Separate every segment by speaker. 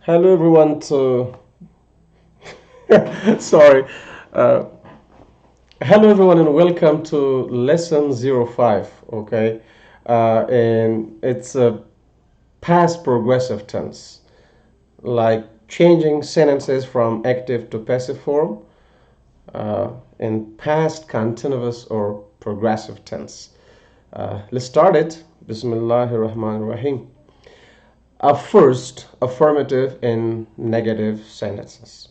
Speaker 1: Hello everyone to sorry. Uh, Hello everyone and welcome to lesson 05. Okay. And it's a past progressive tense, like changing sentences from active to passive form in past continuous or progressive tense. Let's start it. Bismillahir Rahmanir Rahim. First, affirmative and negative sentences.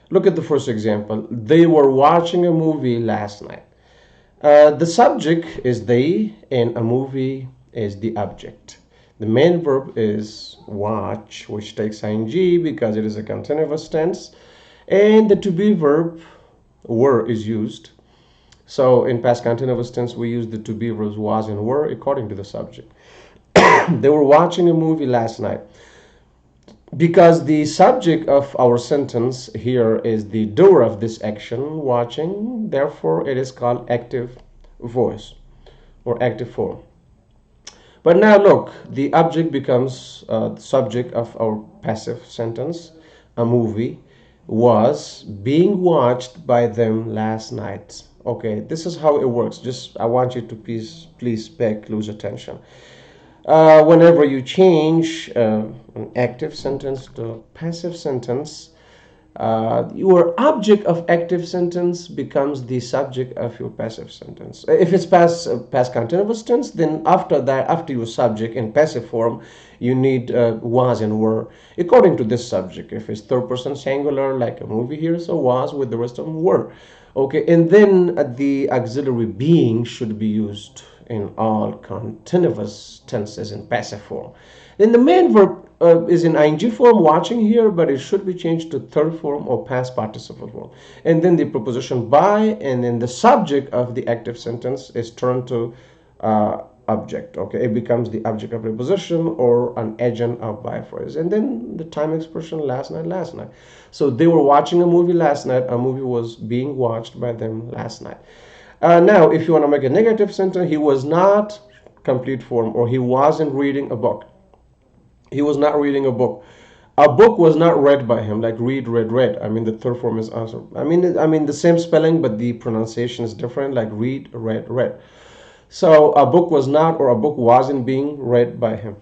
Speaker 1: Look at the first example. They were watching a movie last night. The subject is they, and a movie is the object. The main verb is watch, which takes ing because it is a continuous tense, and the to be verb were is used. So in past continuous tense, we use the to be verbs was and were according to the subject. They were watching a movie last night. Because the subject of our sentence here is the doer of this action, watching, therefore it is called active voice or active form. But now look, the object becomes the subject of our passive sentence. A movie was being watched by them last night. Okay, this is how it works. Just I want you to please pay close attention. Whenever you change an active sentence to passive sentence, your object of active sentence becomes the subject of your passive sentence. If it's past continuous tense, then after that, after your subject in passive form, you need was and were according to this subject. If it's third person singular, like a movie here, so was with the rest of them were. Okay, and then the auxiliary being should be used in all continuous tenses in passive form. Then the main verb is in ing form, watching here, but it should be changed to third form or past participle form. And then the preposition by, and then the subject of the active sentence is turned to object. Okay, it becomes the object of preposition or an agent of by phrase. And then the time expression last night. So they were watching a movie last night. A movie was being watched by them last night. Now, if you want to make a negative sentence, he was not complete form, or he wasn't reading a book. He was not reading a book. A book was not read by him, like read, read. I mean, the third form is also. I mean the same spelling, but the pronunciation is different, like read, read. So a book was not, or a book wasn't being read by him.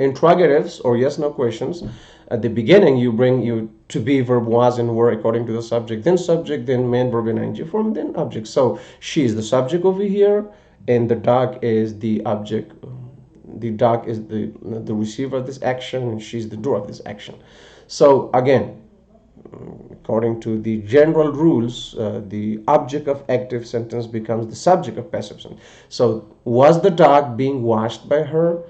Speaker 1: Interrogatives or yes no questions, at the beginning you bring you to be verb was and were according to the subject, then main verb in ing form, then object. So she is the subject over here, and the dog is the object. The dog is the receiver of this action, and she's the doer of this action. So again, according to the general rules, the object of active sentence becomes the subject of passive sentence. So was the dog being washed by her?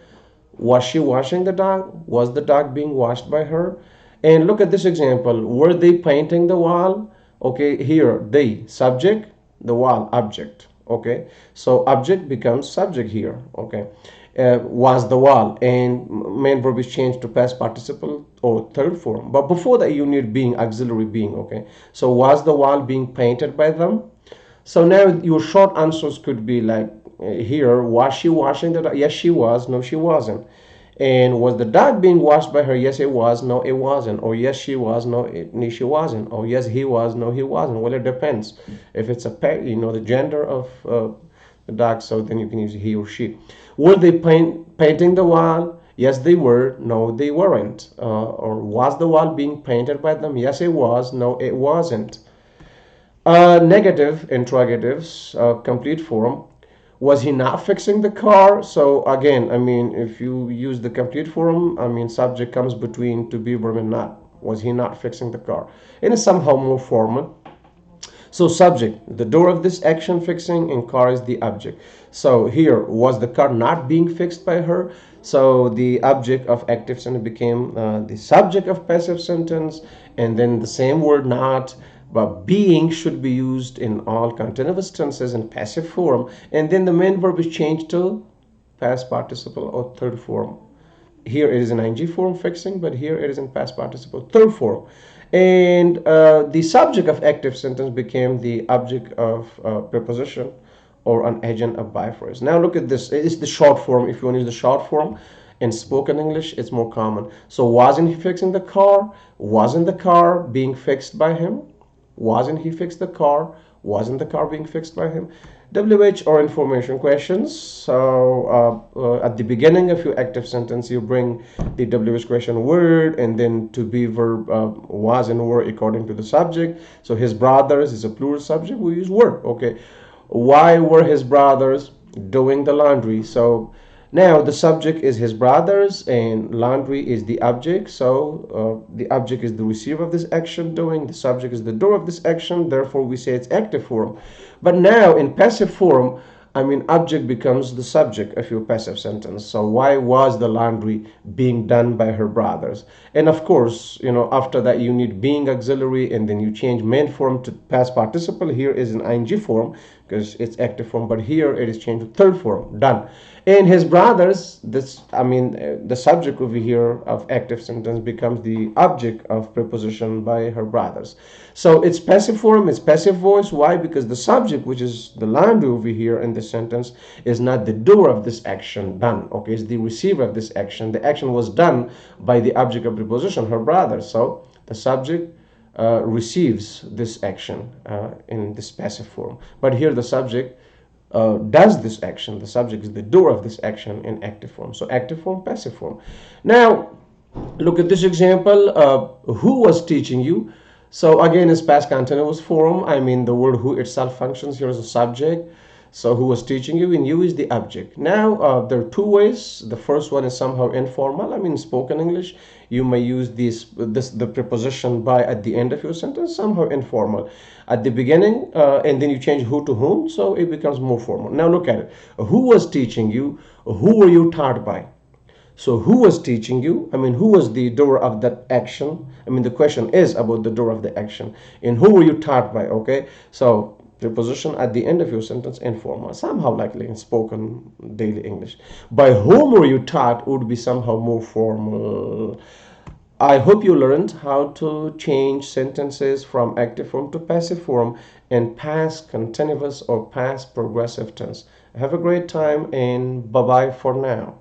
Speaker 1: Was she washing the dog? Was the dog being washed by her? And look at this example. Were they painting the wall? Okay, here they subject, the wall object. Okay, so object becomes subject here. Okay, was the wall, and main verb is changed to past participle or third form. But before that, you need being, auxiliary being. Okay, so was the wall being painted by them? So now your short answers could be like here, was she washing the dog? Yes, she was. No, she wasn't. And was the dog being washed by her? Yes, it was. No, it wasn't. Or yes, she was. No, she wasn't. Or yes, he was. No, he wasn't. Well, it depends. If it's a pet, the gender of the dog, so then you can use he or she. Were they painting the wall? Yes, they were. No, they weren't. Or was the wall being painted by them? Yes, it was. No, it wasn't. Negative interrogatives, complete form. Was he not fixing the car? So again, if you use the complete form, subject comes between to be verb and not. Was he not fixing the car? It is somehow more formal. So subject, the door of this action fixing, and car is the object. So here, was the car not being fixed by her? So the object of active sentence became the subject of passive sentence, and then the same word not, but being should be used in all continuous tenses in passive form, and then the main verb is changed to past participle or third form. Here it is in ing form fixing, but here it is in past participle third form. And the subject of active sentence became the object of preposition or an agent of by phrase. Now look at this. It's the short form. If you want to use the short form, In spoken English, it's more common. So wasn't he fixing the car? Wasn't the car being fixed by him? Wasn't he fixed the car? Wasn't the car being fixed by him? WH or information questions. So at the beginning of your active sentence, you bring the WH question word, and then to be verb was and were according to the subject. So his brothers is a plural subject. We use were. Okay. Why were his brothers doing the laundry? So now the subject is his brothers and laundry is the object. So the object is the receiver of this action doing, the subject is the doer of this action. Therefore, we say it's active form. But now in passive form, I mean, object becomes the subject of your passive sentence. So why was the laundry being done by her brothers? And of course, after that you need being auxiliary, and then you change main form to past participle. Here is an ing form because it's active form, but here it is changed to third form, done. And his brothers, the subject over here of active sentence becomes the object of preposition by her brothers. So it's passive form, it's passive voice. Why? Because the subject, which is the laundry over here in this sentence, is not the doer of this action, done. Okay, it's the receiver of this action. The action was done by the object of preposition, her brothers. So the subject receives this action in this passive form. But here the subject does this action. The subject is the doer of this action in active form. So active form, passive form. Now, look at this example. Who was teaching you? So again, it's past continuous form. I mean, the word who itself functions here as a subject. So who was teaching you, and you is the object. Now, there are two ways. The first one is somehow informal. I mean, spoken English, you may use the preposition by at the end of your sentence, somehow informal. At the beginning, and then you change who to whom, so it becomes more formal. Now look at it. Who was teaching you? Who were you taught by? So who was teaching you? I mean, who was the doer of that action? I mean, the question is about the doer of the action. And who were you taught by? Okay, so preposition at the end of your sentence, informal, somehow likely in spoken daily English. By whom were you taught would be somehow more formal. I hope you learned how to change sentences from active form to passive form in past continuous or past progressive tense. Have a great time, and bye bye for now.